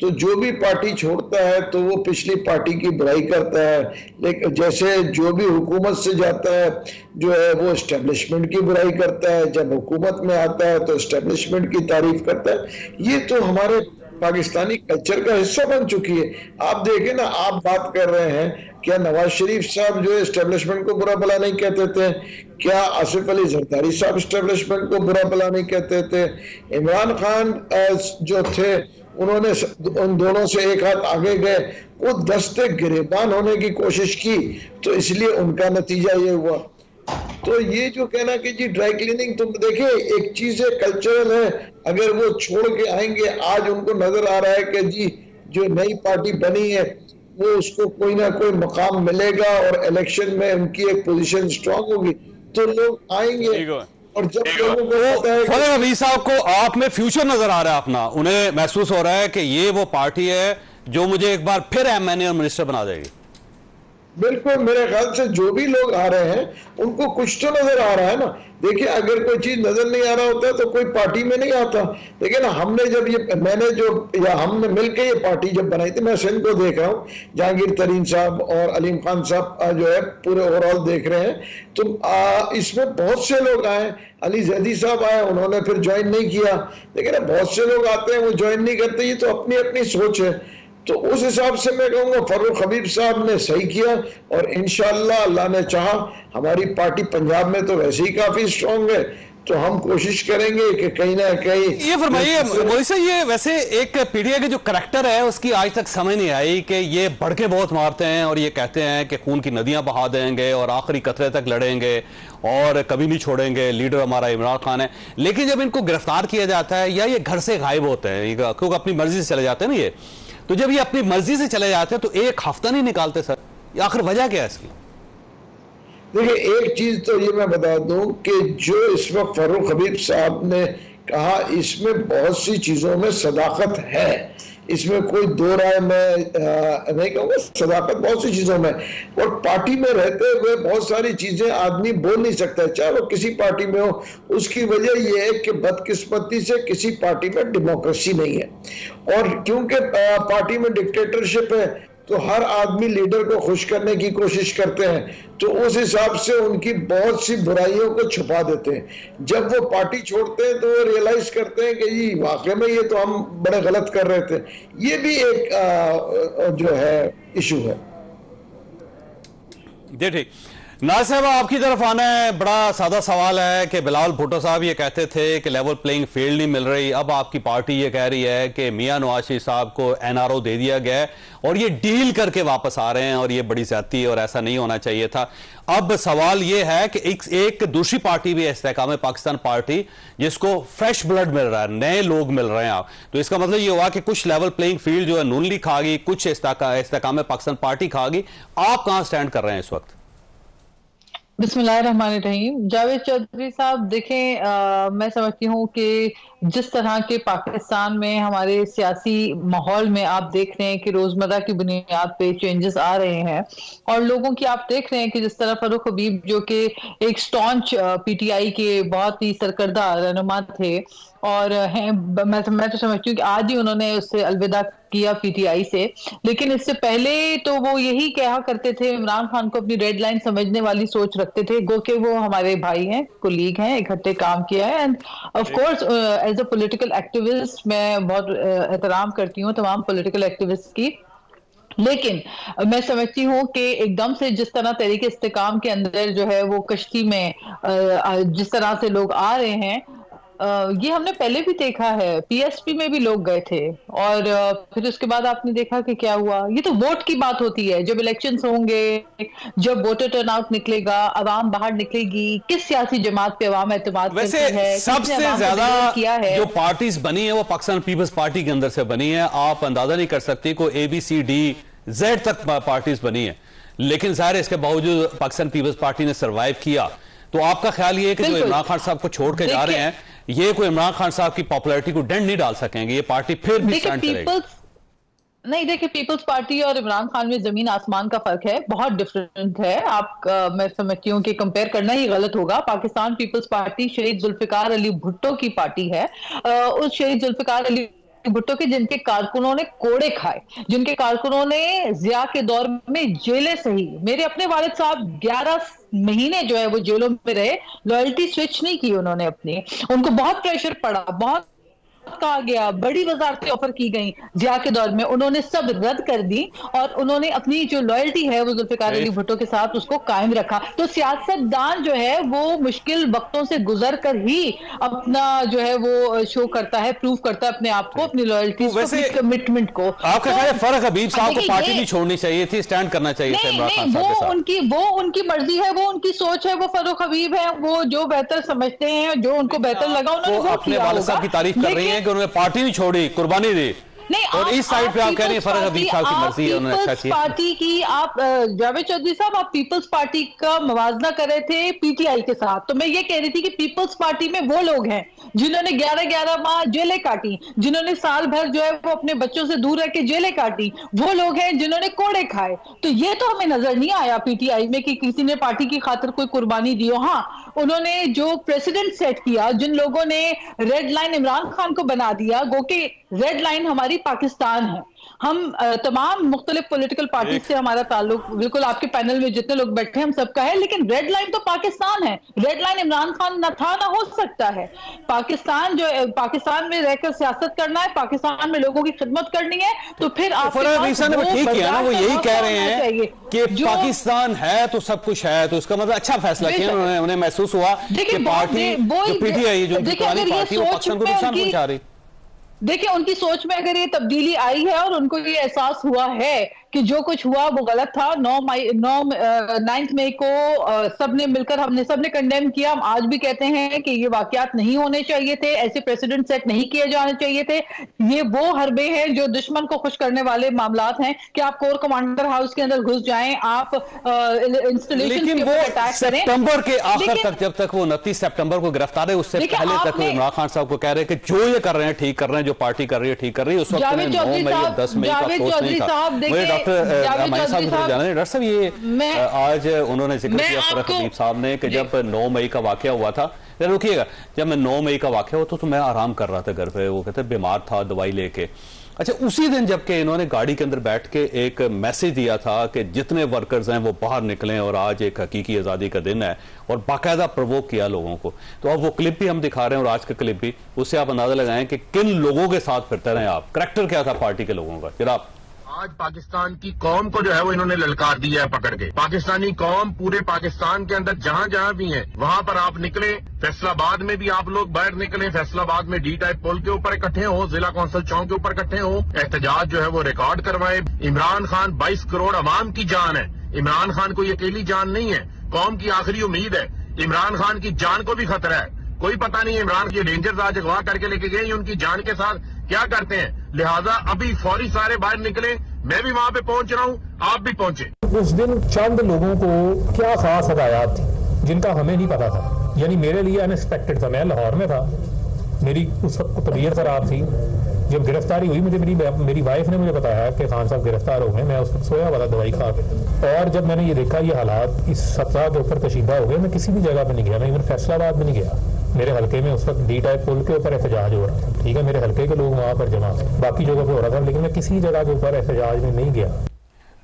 [SPEAKER 7] तो जो भी पार्टी छोड़ता है तो वो पिछली पार्टी की बुराई करता है। लेकिन जैसे जो भी हुकूमत से जाता है जो है वो एस्टेब्लिशमेंट की बुराई करता है, जब हुकूमत में आता है तो एस्टेब्लिशमेंट की तारीफ करता है। ये तो हमारे पाकिस्तानी कल्चर का हिस्सा बन चुकी है। आप देखें ना, आप बात कर रहे हैं, क्या नवाज शरीफ साहब जो एस्टेब्लिशमेंट को बुरा भला नहीं कहते थे? क्या आसिफ अली जरदारी साहब एस्टेब्लिशमेंट को बुरा भला नहीं कहते थे? इमरान खान जो थे उन्होंने उन दोनों से एक हाथ आगे गए, वो दस्ते गिरेबान होने की कोशिश की, तो इसलिए उनका नतीजा ये हुआ। तो ये जो कहना कि जी ड्राई क्लीनिंग, तुम देखिए एक चीज है कल्चरल है, अगर वो छोड़ के आएंगे, आज उनको नजर आ रहा है कि जी जो नई पार्टी बनी है वो उसको कोई ना कोई मकाम मिलेगा और इलेक्शन में उनकी एक पोजीशन स्ट्रांग होगी, तो लोग आएंगे। और जब लोगों को पता है
[SPEAKER 4] फरह हबीब साहब को आप में फ्यूचर नजर आ रहा है अपना, उन्हें महसूस हो रहा है कि ये वो पार्टी है जो मुझे एक बार फिर MNA और मिनिस्टर बना देगी?
[SPEAKER 7] बिल्कुल, मेरे ख्याल से जो भी लोग आ रहे हैं उनको कुछ तो नजर आ रहा है ना। देखिए, अगर कोई चीज नजर नहीं आ रहा होता है तो कोई पार्टी में नहीं आता। देखिए ना, हमने जब हमने मिलकर ये पार्टी जब बनाई थी, मैं सिंध को देख रहा हूँ, जहांगीर तरीन साहब और अलीम खान साहब जो है पूरे ओवरऑल देख रहे हैं, तो इसमें बहुत से लोग आए। अली जैदी साहब आए, उन्होंने फिर ज्वाइन नहीं किया। देखिए ना, बहुत से लोग आते हैं वो ज्वाइन नहीं करते, ये तो अपनी अपनी सोच है। तो उस हिसाब से मैं कहूंगा फर्रुख हबीब साहब ने सही किया, और इंशाअल्लाह अल्लाह ने चाहा, हमारी पार्टी पंजाब में तो वैसे ही काफी स्ट्रांग है, तो हम कोशिश करेंगे कि कहीं ना कहीं।
[SPEAKER 4] ये फरमाइए मोदी साहब, ये वैसे एक पीडीआई के जो करैक्टर है उसकी आज तक समझ नहीं आई कि ये भड़के बहुत मारते हैं और ये कहते हैं कि खून की नदियां बहा देंगे और आखिरी कतरे तक लड़ेंगे और कभी नहीं छोड़ेंगे, लीडर हमारा इमरान खान है। लेकिन जब इनको गिरफ्तार किया जाता है या ये घर से गायब होते हैं, क्योंकि अपनी मर्जी से चले जाते हैं ना ये, तो जब ये अपनी मर्जी से चले जाते हैं तो एक हफ्ता नहीं निकालते सर, आखिर वजह क्या है इसकी?
[SPEAKER 7] देखिए, एक चीज तो ये मैं बता दूं कि जो इस वक्त फर्रुख हबीब साहब ने कहा, इसमें बहुत सी चीजों में सदाकत है, इसमें कोई दो राय मैं नहीं कहूँगा। सदाकत बहुत सी चीजों में, और पार्टी में रहते हुए बहुत सारी चीजें आदमी बोल नहीं सकता, चाहे वो किसी पार्टी में हो। उसकी वजह यह है कि बदकिस्मती से किसी पार्टी में डेमोक्रेसी नहीं है, और क्योंकि पार्टी में डिक्टेटरशिप है तो हर आदमी लीडर को खुश करने की कोशिश करते हैं, तो उस हिसाब से उनकी बहुत सी बुराइयों को छुपा देते हैं। जब वो पार्टी छोड़ते हैं तो वो रियलाइज करते हैं कि ये वाकई में ये तो हम बड़े गलत कर रहे थे। ये भी एक जो है इशू है।
[SPEAKER 4] ठीक, नाज़ साहब आपकी तरफ आना है। बड़ा सादा सवाल है कि बिलावल भुट्टो साहब ये कहते थे कि लेवल प्लेइंग फील्ड नहीं मिल रही, अब आपकी पार्टी ये कह रही है कि मियां नवाज शरीफ साहब को NRO दे दिया गया है और ये डील करके वापस आ रहे हैं, और ये बड़ी ज्यादती है और ऐसा नहीं होना चाहिए था। अब सवाल ये है कि एक दूसरी पार्टी भी है, इस्तेकाम पाकिस्तान पार्टी, जिसको फ्रेश ब्लड मिल रहा है, नए लोग मिल रहे हैं। आप तो इसका मतलब ये हुआ कि कुछ लेवल प्लेइंग फील्ड जो है नून लीग खा गई, कुछ इस्तेकाम पाकिस्तान पार्टी खा गई। आप कहां स्टैंड कर रहे हैं इस वक्त?
[SPEAKER 8] बिस्मिल्लाहिर्रहमानिर्रहीम। जावेद चौधरी साहब देखें, मैं समझती हूँ कि जिस तरह के पाकिस्तान में हमारे सियासी माहौल में आप देख रहे हैं कि रोजमर्रा की बुनियाद पे चेंजेस आ रहे हैं, और लोगों की आप देख रहे हैं कि जिस तरह फर्रुख हबीब जो कि एक स्टॉन्च PTI के बहुत ही सरकर्दा रहनुमा थे, और मैं तो समझती हूँ कि आज ही उन्होंने उससे अलविदा किया PTI से। लेकिन इससे पहले तो वो यही कहा करते थे, इमरान खान को अपनी रेड लाइन समझने वाली सोच रखते थे, गो के वो हमारे भाई हैं, कोलीग हैं, इकट्ठे काम किया है। And of course as a political activist मैं बहुत एहतराम करती हूँ तमाम पॉलिटिकल एक्टिविस्ट की, लेकिन मैं समझती हूँ कि एकदम से जिस तरह तरीके इस्तेकाम के अंदर जो है वो कश्ती में जिस तरह से लोग आ रहे हैं, ये हमने पहले भी देखा है। PSP में भी लोग गए थे, और फिर उसके बाद आपने देखा कि क्या हुआ। ये तो वोट की बात होती है, जब इलेक्शंस होंगे, जब वोटर टर्नआउट निकलेगा, आवाम बाहर निकलेगी, किस सियासी जमात पे आवाम एतमाद करती है।
[SPEAKER 4] सबसे ज्यादा
[SPEAKER 8] किया है
[SPEAKER 4] जो पार्टीज बनी है वो पाकिस्तान पीपल्स पार्टी के अंदर से बनी है। आप अंदाजा नहीं कर सकते, कोई ABCD-Z तक पार्टीज बनी है, लेकिन जाहिर है इसके बावजूद पाकिस्तान पीपल्स पार्टी ने सर्वाइव किया। तो आपका ख्याल ये है कि जो इमरान खान साहब को छोड़ के जा रहे हैं, ये कोई इमरान खान साहब की पॉपुलैरिटी को डेंट नहीं डाल सकेंगे, ये पार्टी फिर भी स्टैंड करेगी?
[SPEAKER 8] नहीं, देखिए, पीपल्स पार्टी और इमरान खान में जमीन आसमान का फर्क है, बहुत डिफरेंट है। आप मैं समझती हूँ कि कंपेयर करना ही गलत होगा। पाकिस्तान पीपल्स पार्टी शहीद जुल्फिकार अली भुट्टो की पार्टी है। उस शहीद जुल्फिकार अली भुट्टो के जिनके कारकुनों ने कोड़े खाए, जिनके कारकुनों ने जिया के दौर में जेलें सही, मेरे अपने वालिद साहब 11 महीने जो है वो जेलों में रहे, लॉयल्टी स्विच नहीं की उन्होंने अपनी, उनको बहुत प्रेशर पड़ा, बहुत कहा गया, बड़ी वजारतें ऑफर की गई जिया के दौर में, उन्होंने सब रद्द कर दी और उन्होंने अपनी जो लॉयल्टी है वो जुल्फिकार अली भुट्टो के साथ उसको कायम रखा। तो सियासतदान जो है वो मुश्किल वक्तों से गुजर कर ही अपना जो है वो शो करता है, प्रूव करता है अपने आप को, अपनी लॉयल्टी को, अपनी कमिटमेंट को।
[SPEAKER 4] आपका ख्याल है फर्रुख हबीब साहब को पार्टी नहीं छोड़नी चाहिए थी, स्टैंड करना चाहिए था इमरान खान साहब के साथ?
[SPEAKER 8] वो उनकी मर्जी है, वो उनकी सोच है, वो फर्रुख हबीब है, वो जो बेहतर समझते हैं, जो उनको बेहतर लगा उन्होंने वो
[SPEAKER 4] अपने वालिद साहब की तारीफ कर रही है कि उन्होंने पार्टी नहीं छोड़ी, कुर्बानी दी।
[SPEAKER 8] नहीं,
[SPEAKER 4] और इस साइड पे आप कह रहे हैं फरक हबीब साहब की मर्जी है, उन्होंने अच्छा किया।
[SPEAKER 8] पार्टी की आप जावेद चौधरी साहब, आप पीपल्स पार्टी का मवाजना कर रहे थे पीटीआई के साथ, तो मैं ये कह रही थी कि पीपल्स पार्टी में वो लोग हैं जिन्होंने 11-11 माह जेलें काटी, जिन्होंने साल भर जो है वो अपने बच्चों से दूर रह के जेलें काटी, वो लोग हैं जिन्होंने कोड़े खाए। तो ये तो हमें नजर नहीं आया पीटीआई में कि किसी ने पार्टी की खातिर कोई कुर्बानी दी हो। हाँ, उन्होंने जो प्रेसिडेंट सेट किया, जिन लोगों ने रेड लाइन इमरान खान को बना दिया, गो कि रेड लाइन हमारी पाकिस्तान है। हम तमाम मुख्तलिफ पॉलिटिकल पार्टी से हमारा ताल्लुक, बिल्कुल आपके पैनल में जितने लोग बैठे हैं हम सबका है, लेकिन रेड लाइन तो पाकिस्तान है। रेड लाइन इमरान खान न था ना हो सकता है। पाकिस्तान जो पाकिस्तान में रहकर सियासत करना है, पाकिस्तान में लोगों की खिदमत करनी है, तो फिर आप
[SPEAKER 4] ठीक किया ना, वो यही कह रहे हैं कि पाकिस्तान है तो सब कुछ है, तो उसका मतलब अच्छा फैसला किया उन्हें महसूस हुआ कि पार्टी जो पीटीआई जो पुरानी पार्टी वो पाकिस्तान को नुकसान पहुंचा रही।
[SPEAKER 8] देखिए, उनकी सोच में अगर ये तब्दीली आई है और उनको ये एहसास हुआ है कि जो कुछ हुआ वो गलत था, 9 मई को सबने मिलकर सबने कंडेम किया। हम आज भी कहते हैं कि ये वाकयात नहीं होने चाहिए थे, ऐसे प्रेसिडेंट सेट नहीं किए जाने चाहिए थे। ये वो हरबे हैं जो दुश्मन को खुश करने वाले मामलात हैं कि आप कोर कमांडर हाउस के अंदर घुस जाएं, आप इंस्टॉलेशन के ऊपर अटैक करें।
[SPEAKER 4] सितंबर के आखिर तक, जब तक वो 29 सितंबर को गिरफ्तार है, उससे पहले तक इमरान खान साहब को कह रहे हैं कि जो ये कर रहे हैं ठीक कर रहे हैं, जो पार्टी कर रही है ठीक कर रही है। उस वक्त 9 मई या 10 मई का सोच नहीं था। डॉक्टर साहब, ये आज उन्होंने जिक्र किया फरक हबीब साहब ने कि जब 9 मई का वाकया हुआ था, रुकिएगा, जब मैं 9 मई का वाकया हुआ तो मैं आराम कर रहा था घर पे, वो कहते बीमार था, दवाई लेके। अच्छा, उसी दिन जबकि इन्होंने गाड़ी के अंदर बैठ के एक मैसेज दिया था कि जितने वर्कर्स हैं वो बाहर निकलें और आज एक हकीकी आज़ादी का दिन है, और बाकायदा प्रवोक किया लोगों को। तो अब वो क्लिप भी हम दिखा रहे हैं और आज का क्लिप भी, उससे आप अंदाजा लगाएं कि किन लोगों के साथ फिरते रहे आप, करैक्टर क्या था पार्टी के लोगों का। जनाब,
[SPEAKER 9] आज पाकिस्तान की कौम को जो है वो इन्होंने ललकार दिया है पकड़ के। पाकिस्तानी कौम पूरे पाकिस्तान के अंदर जहां जहां भी है वहां पर आप निकले, फैसलाबाद में भी आप लोग बाहर निकले, फैसलाबाद में डी टाइप पुल के ऊपर इकट्ठे हो, जिला कौंसिल चौक के ऊपर इकट्ठे हो, एहतजाज जो है वो रिकॉर्ड करवाए। इमरान खान 22 करोड़ अवाम की जान है, इमरान खान कोई अकेली जान नहीं है, कौम की आखिरी उम्मीद है। इमरान खान की जान को भी खतरा है, कोई पता नहीं इमरान की डेंजर्स आज अगवा करके लेके गए, उनकी जान के साथ क्या करते हैं। लिहाजा अभी फौरी सारे बाहर निकले, मैं भी वहां पे पहुंच रहा हूं, आप भी पहुंचे।
[SPEAKER 3] उस दिन चंद लोगों को क्या खास हदायत थी जिनका हमें नहीं पता था, यानी मेरे लिए अनएक्सपेक्टेड था। मैं लाहौर में था, मेरी उस वक्त तबीयत खराब थी। जब गिरफ्तारी हुई, मुझे मेरी वाइफ ने मुझे बताया कि खान साहब गिरफ्तार हो गए। मैं उस वक्त सोया हुआ था दवाई खा के, और जब मैंने ये देखा ये हालात इस सतह के ऊपर कशीदा हो गए, मैं किसी भी जगह पर नहीं गया। मैं इवन फैसलाबाद में नहीं गया। मेरे हल्के में उस वक्त डी टाइप पुल के ऊपर एहतजाज हो रहा था, ठीक है, मेरे हल्के के लोग वहां पर जमा थे, बाकी जगह पे हो रहा था, लेकिन मैं किसी जगह के ऊपर एहतजाज में नहीं गया।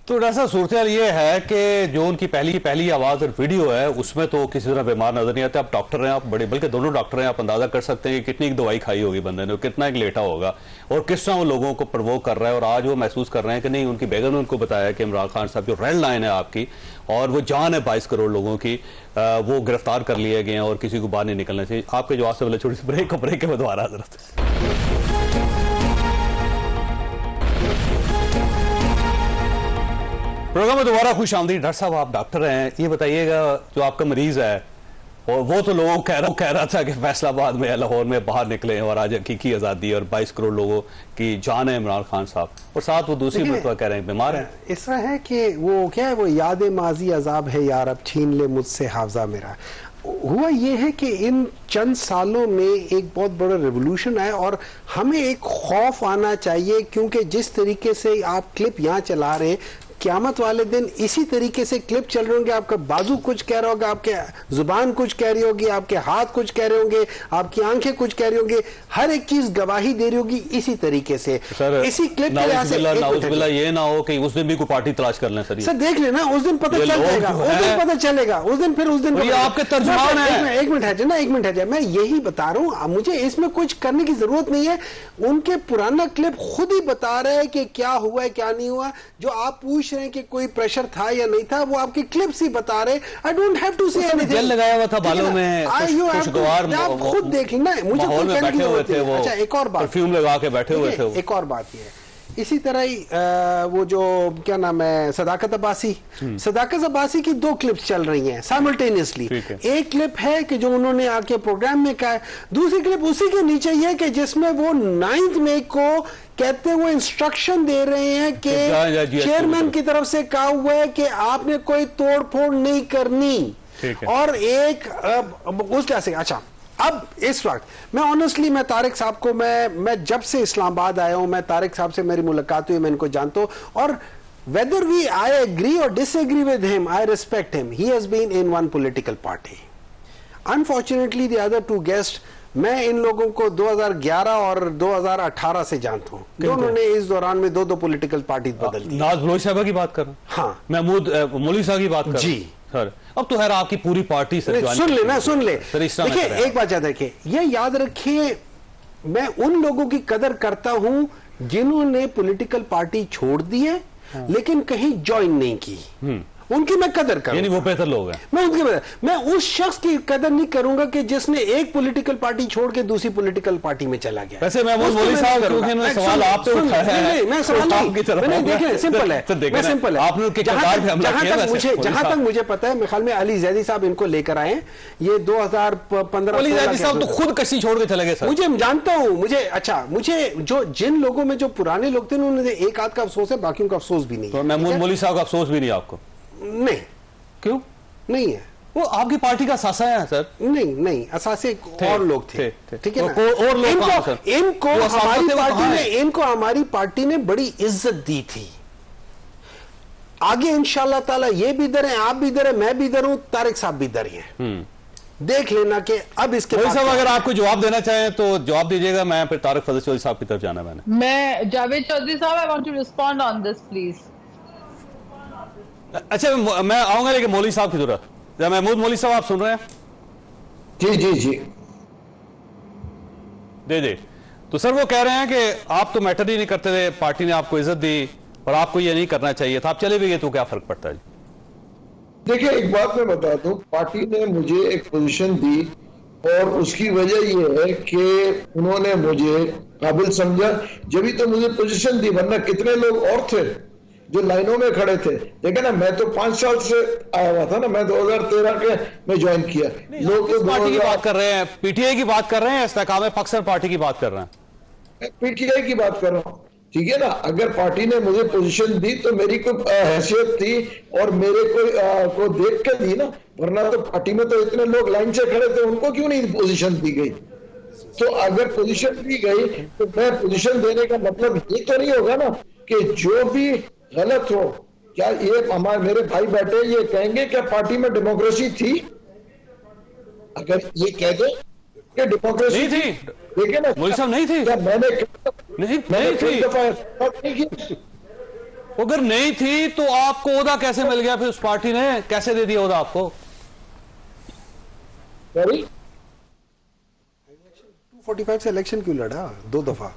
[SPEAKER 4] तो डॉक्टर साहब, सूरत ये है कि जो उनकी पहली आवाज और वीडियो है उसमें तो किसी तरह बीमार नजर नहीं आते। आप डॉक्टर हैं, आप बल्कि दोनों डॉक्टर हैं, आप अंदाजा कर सकते हैं कि कितनी दवाई खाई होगी बंदे ने, कितना एक लेटा होगा, और किस तरह वो लोगों को प्रवोक कर रहा है। और आज वो महसूस कर रहे हैं कि नहीं, उनकी बेगम ने उनको बताया कि इमरान खान साहब जो रेड लाइन है आपकी, और वो जान है 22 करोड़ लोगों की, वो गिरफ्तार कर लिए गए हैं और किसी को बाहर नहीं निकलना चाहिए। आपके जवाब से पहले छोटी सी ब्रेक के दोबारा हजरत। प्रोग्राम में दोबारा खुश आमदीद। डॉक्टर साहब, आप डॉक्टर हैं, ये बताइएगा जो आपका मरीज है, और वो तो लोगों को कह रहा था कि फैसलाबाद में, लाहौर में बाहर निकले और आज हकीकी आज़ादी और 22 करोड़ लोगों की जान है इमरान खान साहब, और साथ वो दूसरी मरतबा कह रहे हैं बीमार है।
[SPEAKER 5] इस तरह है कि वो क्या है, वो याद माजी अजाब है यार, अब छीन ले मुझसे हावजा मेरा। हुआ ये है कि इन चंद सालों में एक बहुत बड़ा रेवोल्यूशन है, और हमें एक खौफ आना चाहिए, क्योंकि जिस तरीके से आप क्लिप यहाँ चला रहे हैं, क़यामत वाले दिन इसी तरीके से क्लिप चल रहे होंगे। आपका बाजू कुछ कह रहा होगा, आपके जुबान कुछ कह रही होगी, आपके हाथ कुछ कह रहे होंगे, आपकी आंखें कुछ कह रही होंगी, हर एक चीज गवाही दे रही होगी इसी तरीके से। इसी क्लिप के
[SPEAKER 4] ये ना हो कि उस दिन भी कोई पार्टी तलाश कर लें। सर
[SPEAKER 5] देख लेना, उस दिन पता चल जाएगा, उस दिन पता चलेगा, उस दिन फिर उस दिन
[SPEAKER 4] आपके तर्जुमान है।
[SPEAKER 5] एक मिनट है, मैं यही बता रहा हूँ, मुझे इसमें कुछ करने की जरूरत नहीं है। उनके पुराना क्लिप खुद ही बता रहे हैं कि क्या हुआ है क्या नहीं हुआ। जो आप पूछ रहे हैं कि कोई प्रेशर था या नहीं था, वो आपके क्लिप्स ही बता रहे। I don't have to say anything.
[SPEAKER 4] Gel लगाया हुआ था बालों में,
[SPEAKER 5] आप खुद देख लेना, मुझे कोई कहने की जरूरत नहीं। अच्छा, एक और बात,
[SPEAKER 4] परफ्यूम लगा के बैठे हुए थे।
[SPEAKER 5] एक और बात ये है, इसी तरह ही वो जो क्या नाम है सदाकत अब्बासी, सदाकत अब्बासी की 2 क्लिप्स चल रही हैं साइमल्टेनियसली। एक क्लिप है कि जो उन्होंने आके प्रोग्राम में कहा है, दूसरी क्लिप उसी के नीचे ये कि जिसमें वो 9 मई को कहते हुए इंस्ट्रक्शन दे रहे हैं कि चेयरमैन की तरफ से कहा हुआ है कि आपने कोई तोड़ फोड़ नहीं करनी। और एक उस से अच्छा, अब इस वक्त मैं ऑनेस्टली मैं तारिक साहब को मैं जब से इस्लामाबाद आया हूं, मैं तारिक साहब से मेरी मुलाकात हुई, मैं इनको जानता हूं, और whether I agree or disagree with him, I respect him. He has been in one political party. Unfortunately, the other 2 guests, मैं इन लोगों को 2011 और 2018 से जानता हूँ। दोनों ने इस दौरान में 2 पॉलिटिकल पार्टी बदल दी।
[SPEAKER 4] नाज बलोच साहब की बात कर रहे हैं, हाँ, महमूद मौलवी साहब की बात कर रहे हैं। जी सर, अब तो है आपकी पूरी पार्टी सर,
[SPEAKER 5] सुन ले देखिए, एक बात याद रखिए, ये याद रखिए, मैं उन लोगों की कदर करता हूं जिन्होंने पॉलिटिकल पार्टी छोड़ दी है लेकिन कहीं ज्वाइन नहीं की, उनकी मैं कदर करूंगा।
[SPEAKER 4] यानी वो बेहतर लोग हैं।
[SPEAKER 5] मैं उस शख्स की कदर नहीं करूंगा कि जिसने एक पॉलिटिकल पार्टी छोड़ के दूसरी पॉलिटिकल पार्टी में चला गया।
[SPEAKER 4] वैसे मैं मौलवी साहब क्योंकि सवाल आप पे उठाया है,
[SPEAKER 5] मैं सवाल नहीं देखें, सिंपल है, मैं सिंपल है। जहां तक मुझे पता है, मेरे ख्याल में अली जैदी साहब इनको लेकर आए, ये 2015
[SPEAKER 4] अली जैदी साहब तो खुद कश्ती छोड़ के चले गए सर।
[SPEAKER 5] मुझे जानता हूं, मुझे जो जिन लोगों में जो पुराने लोग थे उन्होंने एक आध का अफसोस है, बाकियों का अफसोस भी नहीं।
[SPEAKER 4] तो महमूद मौलवी साहब का अफसोस भी नहीं आपको?
[SPEAKER 5] नहीं।
[SPEAKER 4] क्यों
[SPEAKER 5] नहीं है?
[SPEAKER 4] वो आपकी पार्टी का असासा है सर।
[SPEAKER 5] नहीं असासे और लोग थे, ठीक है ना?
[SPEAKER 4] और लोग
[SPEAKER 5] इनको हमारी पार्टी ने बड़ी इज्जत दी थी। आगे इंशाल्लाह ताला ये भी इधर है, आप भी इधर है, मैं भी इधर हूं, तारिक साहब भी इधर हैं। देख लेना कि अब इसके
[SPEAKER 4] बाद साहब अगर आपको जवाब देना चाहें तो जवाब दीजिएगा। मैं फिर तारिक फजल चौधरी साहब की तरफ जाना।
[SPEAKER 8] मैं Javed Chaudhary sahab, I want to respond on this please.
[SPEAKER 4] अच्छा, मैं आऊंगा लेकिन मौलवी साहब की तरफ। महमूद मौलवी साहब, आप सुन रहे हैं?
[SPEAKER 7] जी
[SPEAKER 4] दे तो सर वो कह रहे हैं कि आप तो मैटर ही नहीं करते थे, पार्टी ने आपको इज्जत दी और आपको ये नहीं करना चाहिए था, आप चले भी गए तो क्या फर्क पड़ता है?
[SPEAKER 7] देखिए, एक बात मैं बता दूं, पार्टी ने मुझे एक पोजीशन दी और उसकी वजह यह है कि उन्होंने मुझे काबिल समझा, जब ही तो मुझे पोजीशन दी, वरना कितने लोग और थे जो लाइनों में खड़े थे। देखिए ना, मैं तो 5 साल से आया हुआ था ना, मैं 2013 के में ज्वाइन किया।
[SPEAKER 4] लोग तो पार्टी की बात कर रहे हैं, पीटीआई की बात कर रहे हैं, इस्तेकाम पक्सर पार्टी की बात कर रहे हैं।
[SPEAKER 7] पीटीआई की बात कर रहा हूँ, ठीक है ना। अगर पार्टी ने मुझे पोजीशन दी तो मेरी कोई हैसियत थी और मेरे को देख के दी ना, वरना तो पार्टी में तो इतने लोग लाइन से खड़े थे, उनको क्यों नहीं पोजीशन दी गई? तो अगर पोजीशन दी गई तो मैं पोजीशन देने का मतलब ये तो नहीं होगा ना कि जो भी गलत हो, क्या ये हमारे मेरे भाई बैठे ये कहेंगे क्या पार्टी में डेमोक्रेसी थी? अगर ये कह दे कि डेमोक्रेसी
[SPEAKER 4] नहीं थी,
[SPEAKER 7] देखिए ना,
[SPEAKER 4] मौलवी साहब नहीं थी,
[SPEAKER 7] क्या मैंने
[SPEAKER 4] नहीं थी। अगर नहीं थी तो आपको ओहदा कैसे मिल गया? फिर उस पार्टी ने कैसे दे दिया ओहदा आपको?
[SPEAKER 7] सॉरी,
[SPEAKER 5] 245 से इलेक्शन क्यों लड़ा 2 दफा?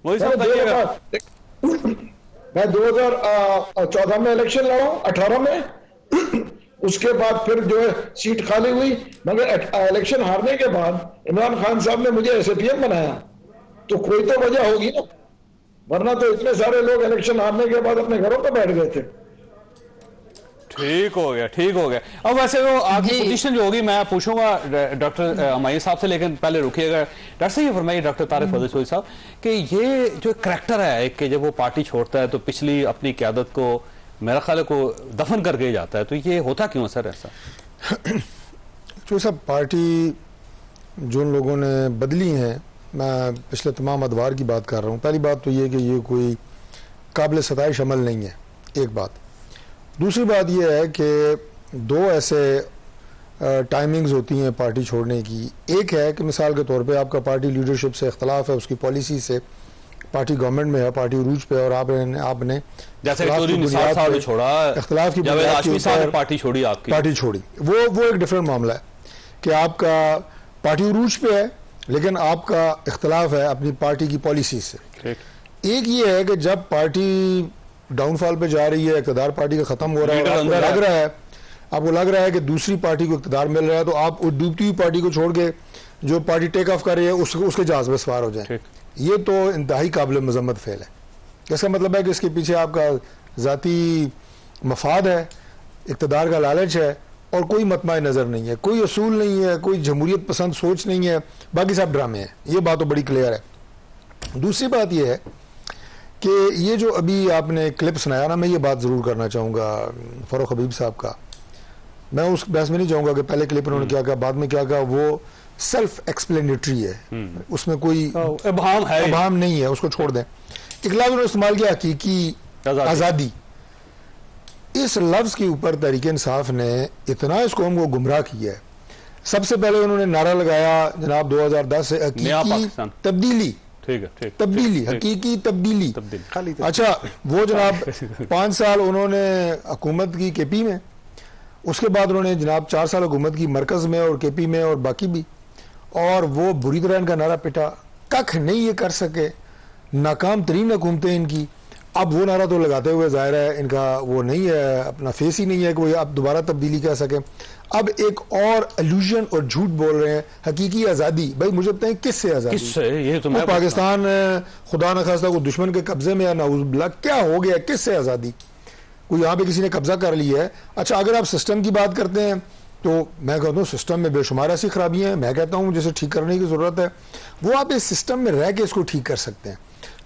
[SPEAKER 4] मौलवी साहब बताइएगा।
[SPEAKER 7] मैं 2014 में इलेक्शन लड़ा, 18 में उसके बाद फिर जो है सीट खाली हुई, मगर इलेक्शन हारने के बाद इमरान खान साहब ने मुझे एसएपीएम बनाया, तो कोई तो वजह होगी ना, वरना तो इतने सारे लोग इलेक्शन हारने के बाद अपने घरों पर बैठ गए थे।
[SPEAKER 4] ठीक हो गया। अब वैसे वो आगे पोजीशन जो होगी मैं पूछूंगा डॉक्टर अमाई साहब से, लेकिन पहले रुकिएगा। डॉक्टर साहब ये फरमाइए, डॉक्टर तारिक फजल चौधरी साहब, कि ये जो करैक्टर है कि जब वो पार्टी छोड़ता है तो पिछली अपनी क़यादत को मेरा ख्याल को दफन करके जाता है, तो ये होता क्यों सर ऐसा?
[SPEAKER 6] जो सब पार्टी जो लोगों ने बदली हैं, मैं पिछले तमाम अदवार की बात कर रहा हूँ। पहली बात तो ये कि ये कोई काबिल सताइश अमल नहीं है, एक बात। दूसरी बात यह है कि 2 ऐसे टाइमिंग्स होती हैं पार्टी छोड़ने की। एक है कि मिसाल के तौर पे आपका पार्टी लीडरशिप से इख्तलाफ है, उसकी पॉलिसी से, पार्टी गवर्नमेंट में है, पार्टी उरूज पे, और आपने
[SPEAKER 4] जैसे इख्तलाफ की पार्टी छोड़ी,
[SPEAKER 6] वो एक डिफरेंट मामला है कि आपका पार्टी उरूज पे है लेकिन आपका इख्तलाफ है अपनी पार्टी की पॉलिसी से। एक ये है कि जब पार्टी डाउनफॉल पे जा रही है, इक़्तिदार पार्टी का खत्म हो रहा है, आपको लग रहा है कि दूसरी पार्टी को इक़्तिदार मिल रहा है, तो आप डूबती हुई पार्टी को छोड़ के जो पार्टी टेक ऑफ कर रही है उसके जहाज में सवार हो जाए। ये तो इंतहाई काबिल मजम्मत फेल है। इसका मतलब है कि इसके पीछे आपका ज़ाती मफाद है, इक़्तिदार का लालच है और कोई मतमा नज़र नहीं है, कोई असूल नहीं है, कोई जमहूरियत पसंद सोच नहीं है, बाकी सब ड्रामे हैं। ये बात तो बड़ी क्लियर है। दूसरी बात यह है कि ये जो अभी आपने क्लिप सुनाया ना, मैं ये बात ज़रूर करना चाहूँगा फ़ारूक हबीब साहब का। मैं उस बहस में नहीं चाहूँगा कि पहले क्लिप उन्होंने क्या कहा, बाद में क्या कहा, वो सेल्फ एक्सप्लेनेटरी है, उसमें कोई अभाम नहीं है, उसको छोड़ दें। एक लफ्ज़ उन्होंने इस्तेमाल किया, हकीकी आज़ादी। इस लफ्ज़ के ऊपर तहरीक इंसाफ ने इतना इस कौम को गुमराह किया है। सबसे पहले उन्होंने नारा लगाया जनाब 2010 से हकीकी तब्दीली, तब्दीली, हकीकी तब्दीली। अच्छा, वो जनाब 5 साल उन्होंने हुकूमत की केपी में, उसके बाद उन्होंने जनाब 4 साल हुकूमत की मरकज में और केपी में और बाकी भी, और वो बुरी तरह इनका नारा पिटा, कख नहीं ये कर सके, नाकाम तरीन हुकूमतें इनकी। अब वो नारा तो लगाते हुए जाहिर है इनका वो नहीं है, अपना फेस ही नहीं है कि वो अब दोबारा तब्दीली कह सके। अब एक और एल्यूजन और झूठ बोल रहे हैं, हकीकी आज़ादी। भाई मुझे बताएं किससे आज़ादी? ये तो पाकिस्तान खुदा न खास्ता को दुश्मन के कब्जे में या नाउज़ुबिल्लाह क्या हो गया, किससे आज़ादी? कोई यहाँ पे किसी ने कब्जा कर लिया है। अच्छा, अगर आप सिस्टम की बात करते हैं तो मैं कहता हूँ सिस्टम में बेशुमार ऐसी खराबियां हैं, मैं कहता हूँ जिसे ठीक करने की जरूरत है। वो आप इस सिस्टम में रह के इसको ठीक कर सकते हैं।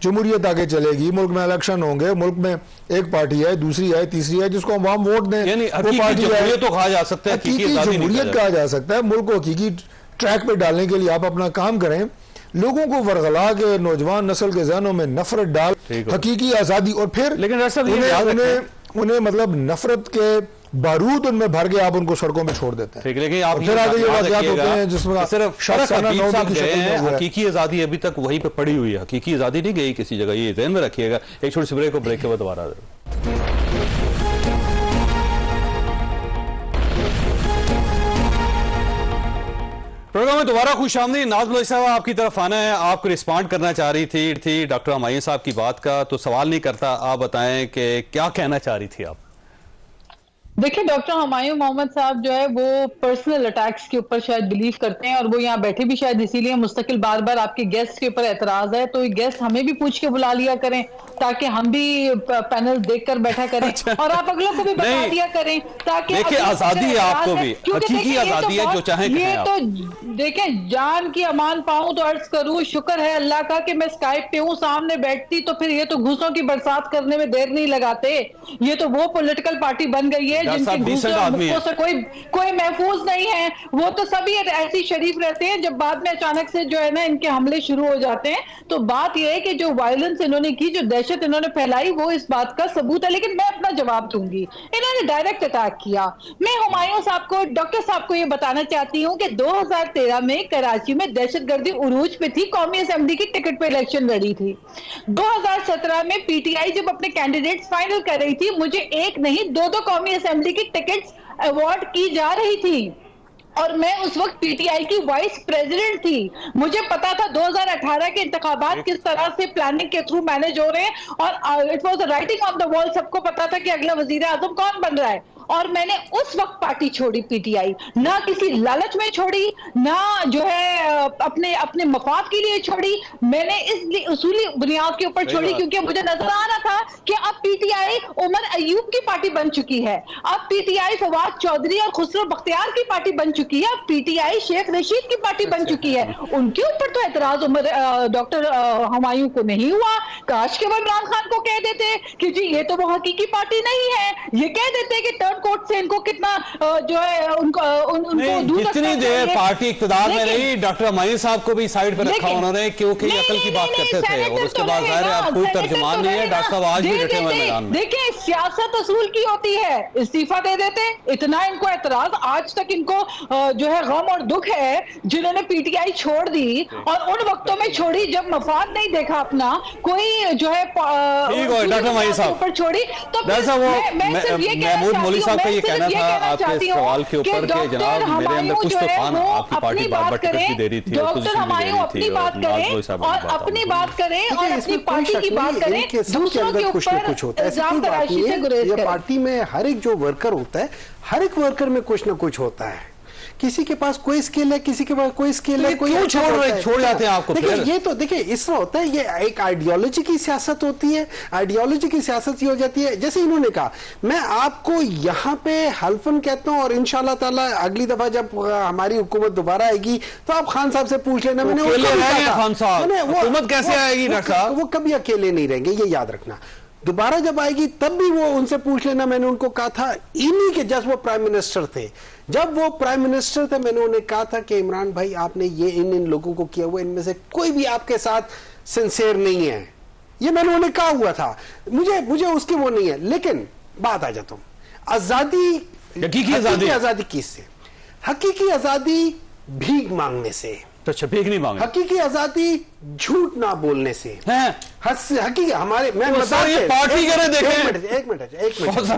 [SPEAKER 6] जमहूरियत आगे चलेगी, मुल्क में इलेक्शन होंगे, मुल्क में एक पार्टी है, दूसरी है, तीसरी है, जिसको हम वोट दें, वो पार्टी है, तो कहा जा सकता है, हकीकी जमहूरियत कहा जा सकता है। मुल्क को हकीकी ट्रैक पे डालने के लिए आप अपना काम करें, लोगों को वरगला के नौजवान नस्ल के जहनों में नफरत डाल, हकीकी आजादी, और फिर लेकिन उन्हें मतलब नफरत के बारूद उनमें भर के आप उनको सड़कों में छोड़ देते हैं। लेकिन आप फिर आगे ये वाक़यात होते हैं जिसमें सिर्फ
[SPEAKER 4] हकीकी आजादी अभी तक वहीं पे पड़ी हुई है, हकीकी आजादी नहीं गई किसी जगह, ये ध्यान में रखिएगा। एक छोटी सी ब्रेक को, ब्रेक के बाद दोबारा प्रोग्राम में दोबारा खुशामदीद। नाज़ साहब, आपकी तरफ आना है, आपको रिस्पॉन्ड करना चाह रही थी डॉक्टर हमायूं साहब की बात का, तो सवाल नहीं करता, आप बताएं कि क्या कहना चाह रही थी आप?
[SPEAKER 8] देखिए, डॉक्टर हमायूं मोहम्मद साहब जो है वो पर्सनल अटैक्स के ऊपर शायद बिलीव करते हैं, और वो यहाँ बैठे भी शायद इसीलिए मुस्तकिल बार बार आपके गेस्ट के ऊपर एतराज है, तो गेस्ट हमें भी पूछ के बुला लिया करें ताकि हम भी पैनल देखकर बैठा करें। अच्छा। और आप अगलों को भी बता दिया करें ताकि
[SPEAKER 4] देखिए आजादी है आपको भी, हकीकी आजादी है, जो चाहे
[SPEAKER 8] ये तो देखें, जान की अमान पाऊं तो अर्ज करूं शुक्र है अल्लाह का कि मैं स्काइप पे हूं, सामने बैठती तो फिर ये तो घूसों की बरसात करने में देर नहीं लगाते। ये तो वो पॉलिटिकल पार्टी बन गई है जिनकी घूसों से कोई महफूज नहीं है। वो तो सभी ऐसी शरीफ रहते हैं, जब बाद में अचानक से जो है ना इनके हमले शुरू हो जाते हैं। तो बात यह है कि जो वायलेंस इन्होंने की, जो दहशत इन्होंने फैलाई, वो इस बात का सबूत है। लेकिन मैं अपना जवाब दूंगी, इन्होंने डायरेक्ट अटैक किया। मैं हुमायूं साहब को, डॉक्टर साहब को ये बताना चाहती हूँ कि 2013 में कराची में दहशतगर्दी उरूज पे थी, कौमी असेंबली की टिकट पे इलेक्शन लड़ी थी। 2017 में पीटीआई जब अपने कैंडिडेट्स फाइनल कर रही थी, मुझे एक नहीं दो कौमी असेंबली की टिकट्स अवार्ड की जा रही थी, और मैं उस वक्त पीटीआई की वाइस प्रेसिडेंट थी। मुझे पता था 2018 के इंतखाबात किस तरह से प्लानिंग के थ्रू मैनेज हो रहे हैं, और it was writing on the wall. सबको पता था कि अगला वजीर आजम कौन बन रहा है, और मैंने उस वक्त पार्टी छोड़ी पीटीआई, ना किसी लालच में छोड़ी, ना जो है अपने मफाद के लिए छोड़ी। मैंने इस उसूली बुनियाद के ऊपर छोड़ी क्योंकि मुझे नजर आ रहा था कि अब पीटीआई उमर अयूब की पार्टी बन चुकी है, अब पीटीआई फवाद चौधरी और खुसरो बख्तियार की पार्टी बन चुकी है, अब पीटीआई शेख रशीद की पार्टी बन चुकी है। उनके ऊपर तो एतराज डॉक्टर हुमायूं को नहीं हुआ। काश के वो इमरान खान को कह देते कि जी ये तो वो हकीकी पार्टी नहीं है, ये कह देते कि कोर्ट से इनको कितना जो है उनको दूर
[SPEAKER 4] जितनी देर पार्टी इख्तियार में रही, डॉक्टर हमायूं साहब को भी साइड पर रखा उन्होंने, क्योंकि अकल की बात करते थे, और उसके बाद जाहिर है आप कोई तर्जुमान नहीं है। डॉक्टर साहब आज भी डटे हुए मैदान में।
[SPEAKER 8] देखिए, सियासत असूल की होती है, इस्तीफा दे देते, इतना इनको एतराज। आज तक इनको जो है गम और दुख है, जिन्होंने पीटीआई छोड़ दी, और उन वक्तों में छोड़ी जब मफाद नहीं देखा अपना, कोई जो है
[SPEAKER 4] डॉक्टर हमायूं साहब
[SPEAKER 8] ऊपर छोड़ी। तो
[SPEAKER 4] महमूद मौलवी साहब का ये कहना था आपके सवाल के ऊपर कि जनाब मेरे अंदर कुछ तो था ना, आपकी पार्टी बार-बार टिकट भी दे रही थी,
[SPEAKER 8] डॉक्टर हमायूं अपनी बात करें और अपनी बात करें और अपनी पार्टी की बात करें, दूसरों के ऊपर इल्जाम तराशी से गुरेज करें।
[SPEAKER 5] पार्टी में हर एक जो वर्कर होता है, हर एक वर्कर में कुछ ना कुछ होता है किसी के पास कोई स्किल है, किसी के पास कोई स्किल है, कोई
[SPEAKER 4] छोड़ जाते हैं आपको।
[SPEAKER 5] देखिए ये तो देखिए इस तरह होता है, ये एक आइडियोलॉजी की सियासत होती है। आइडियोलॉजी की सियासत ये हो जाती है, जैसे इन्होंने कहा मैं आपको यहां पे हल्फन कहता हूं और इंशाल्लाह ताला अगली दफा जब हमारी हुकूमत दोबारा आएगी तो आप खान साहब से पूछ लेना। मैंने
[SPEAKER 4] खान साहब हुकूमत कैसे आएगी डॉक्टर साहब?
[SPEAKER 5] वो कभी अकेले नहीं रहेंगे, ये याद रखना। दोबारा जब आएगी तब भी वो उनसे पूछ लेना। मैंने उनको कहा था इन्हीं के, जब वो प्राइम मिनिस्टर थे, जब वो प्राइम मिनिस्टर थे, मैंने उन्हें कहा था कि इमरान भाई आपने ये इन लोगों को किया हुआ, इनमें से कोई भी आपके साथ सिंसियर नहीं है। ये मैंने उन्हें कहा हुआ था। मुझे उसकी वो नहीं है। लेकिन बात आ जाता हूं आजादी, हकीकी आजादी किससे? हकीकी आजादी भीख मांगने से।
[SPEAKER 4] तो भीख नहीं मांगे।
[SPEAKER 5] हकीकी आजादी झूठ ना बोलने से है। हकीकी हमारे मैं
[SPEAKER 4] पार्टी करे देखें।
[SPEAKER 5] एक मिनट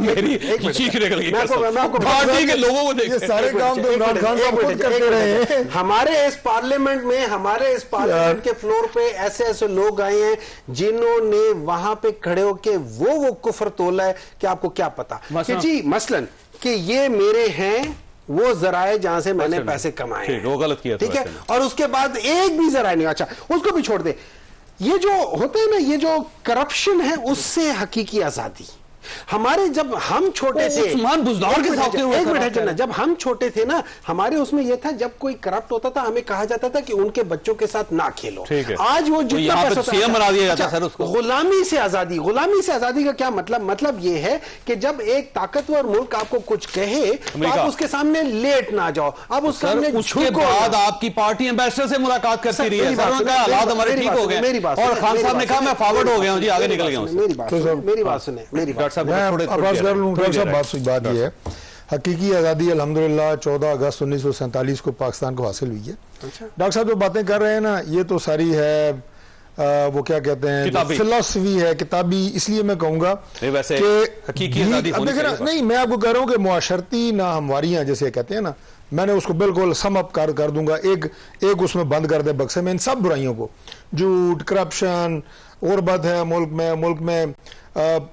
[SPEAKER 4] मेरी चीख निकल गई। पार्टी के लोगों को देखें,
[SPEAKER 6] सारे काम तो इमरान खान साहब खुद करते रहे हैं।
[SPEAKER 5] हमारे इस पार्लियामेंट के फ्लोर पे ऐसे लोग आए हैं जिन्होंने वहां पे खड़े होके वो कुफ्र तोला है कि आपको क्या पता कि जी मसलन कि ये मेरे हैं वो जराए जहां से मैंने पैसे कमाए,
[SPEAKER 4] वो गलत किया,
[SPEAKER 5] ठीक है। और उसके बाद एक भी जराए नहीं, अच्छा उसको भी छोड़ दे। ये जो होते हैं ना, ये जो करप्शन है, उससे हकीकी आजादी। हमारे जब हम छोटे थे,
[SPEAKER 4] उस्मान बुज़दार के साथ
[SPEAKER 5] एक मिनट है ना, जब हम छोटे थे ना, हमारे उसमें यह था जब कोई करप्ट होता था हमें कहा जाता था कि उनके बच्चों के साथ ना खेलो। आज वो जितना पैसा
[SPEAKER 4] बना दिया जाता सर उसको।
[SPEAKER 5] गुलामी से आजादी, गुलामी से आजादी का क्या मतलब यह है कि जब एक ताकतवर मुल्क आपको कुछ कहे तो आप उसके सामने लेट ना जाओ। अब
[SPEAKER 4] उसके बाद आपकी पार्टी एम्बेसडर से मुलाकात करती रही है, हालात हमारे ठीक हो गए
[SPEAKER 5] मेरी बात,
[SPEAKER 4] और खान साहब ने कहा मैं फॉरवर्ड हो गया हूं जी, आगे निकल गया हूं।
[SPEAKER 5] मेरी बात सुने, मेरी बात
[SPEAKER 6] बात ये है, हकीकी आज़ादी अल्हम्दुलिल्लाह 14 अगस्त 1947 को पाकिस्तान को हासिल हुई है। डॉक्टर साहब जो बातें कर रहे हैं ना, ये तो सारी है वो क्या कहते हैं फिलॉसफी है, किताबी। इसलिए मैं कहूंगा कि हकीकी आज़ादी नहीं, मैं आपको कह रहा हूं कि मुआशरती ना हमवारियां जैसे कहते हैं ना, मैंने उसको बिल्कुल सम अप कर दूंगा, एक उसमें बंद कर दे बक्से में इन सब बुराइयों को, झूठ, करप्शन, गुर्बत है मुल्क में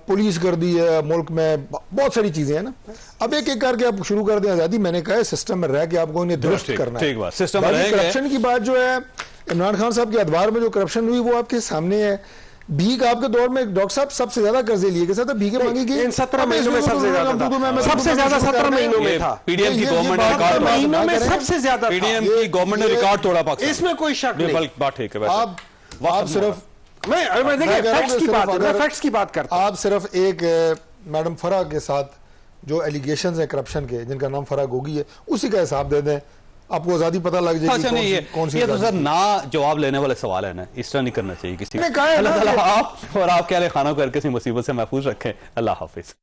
[SPEAKER 6] पुलिस कर दी है, मुल्क में बहुत सारी चीजें हैं ना। अब एक करके आप शुरू कर दें आजादी। मैंने कहा है सिस्टम में रह के आपको इन्हें दुरुस्त करना है। करप्शन की बात जो है, इमरान खान साहब के अदवार में जो करप्शन हुई वो आपके सामने है। भीख आपके दौर में डॉक्टर साहब सबसे ज्यादा कर्जे लिए गए थे, भीखे मांगी गई
[SPEAKER 5] 17 महीनों में सबसे ज्यादा 17 महीनों में था।
[SPEAKER 4] पीडीएम की गवर्नमेंट ने रिकॉर्ड
[SPEAKER 5] महीनों में सबसे ज्यादा,
[SPEAKER 4] पीडीएम की गवर्नमेंट ने रिकॉर्ड तोड़ा पाकिस्तान,
[SPEAKER 5] इसमें कोई शक नहीं।
[SPEAKER 4] बात ठीक है।
[SPEAKER 6] आप सिर्फ
[SPEAKER 5] मैं देखिए फैक्ट्स की बात करता हूं।
[SPEAKER 6] आप सिर्फ एक मैडम फराह के साथ जो एलिगेशंस हैं करप्शन के, जिनका नाम फराह गोगी है, उसी का हिसाब दे दें, आपको आजादी पता लग जाएगी।
[SPEAKER 4] कौन सी ये तो सर ना जवाब लेने वाले सवाल है ना, इस तरह नहीं करना चाहिए किसी ने। अल्लाह ताला आप और आपके अहले खाना को हर किसी मुसीबत से महफूज रखें। अल्लाह हाफिज।